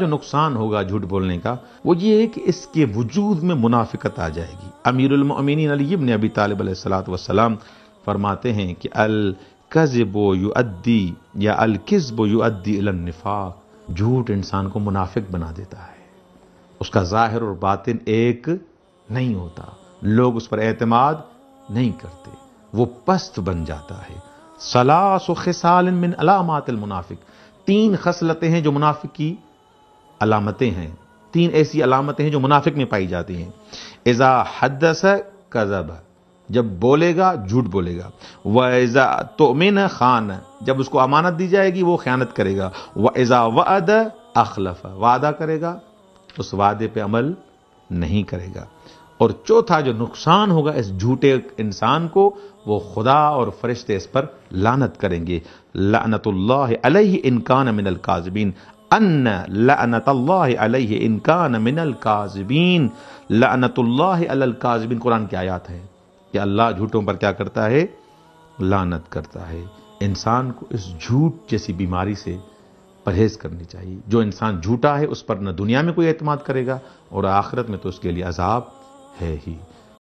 جو نقصان ہوگا جھوٹ بولنے کا وہ یہ ہے کہ اس کے وجود میں منافقت آ جائے گی۔ امیر المؤمنین علی بن ابی طالب علیہ الصلوۃ والسلام فرماتے ہیں کہ الکذب یؤدی یا الکذب یؤدی الی النفاق، جھوٹ انسان کو منافق بنا دیتا ہے، اس کا ظاہر اور باطن ایک نہیں ہوتا، لوگ اس پر اعتماد نہیں کرتے، وہ پست بن جاتا ہے۔ ثلاث خصال من علامات المنافق، 3 خصلتیں ہیں جو منافق کی علامتیں ہیں، 3 ایسی علامتیں ہیں جو منافق میں پائی جاتی ہیں۔ اذا حدث کذب، جب بولے گا جھوٹ بولے گا، واذا تؤمن خان، جب اس کو امانت دی جائے گی وہ خیانت کرے گا، واذا وعد اخلف، وعدہ کرے گا اس وعدے پہ عمل نہیں کرے گا۔ اور چوتھا جو نقصان ہوگا اس جھوٹے انسان کو، وہ خدا اور فرشتے اس پر لعنت کریں گے۔ لعنت اللہ علیہ ان کان من الکاذبین، ان لعنت اللہ علیہ ان کان من الکاذبین، لعنت اللہ علی الکاذبین، قرآن کی آیات ہے کہ اللہ جھوٹوں پر کیا کرتا ہے؟ لعنت کرتا ہے۔ انسان کو اس جھوٹ جیسی بیماری سے پرہیز کرنی چاہیے۔ جو انسان جھوٹا ہے اس پر نہ دنیا میں کوئی اعتماد کرے گا اور آخرت میں تو اس کے لیے عذاب ہے ہی۔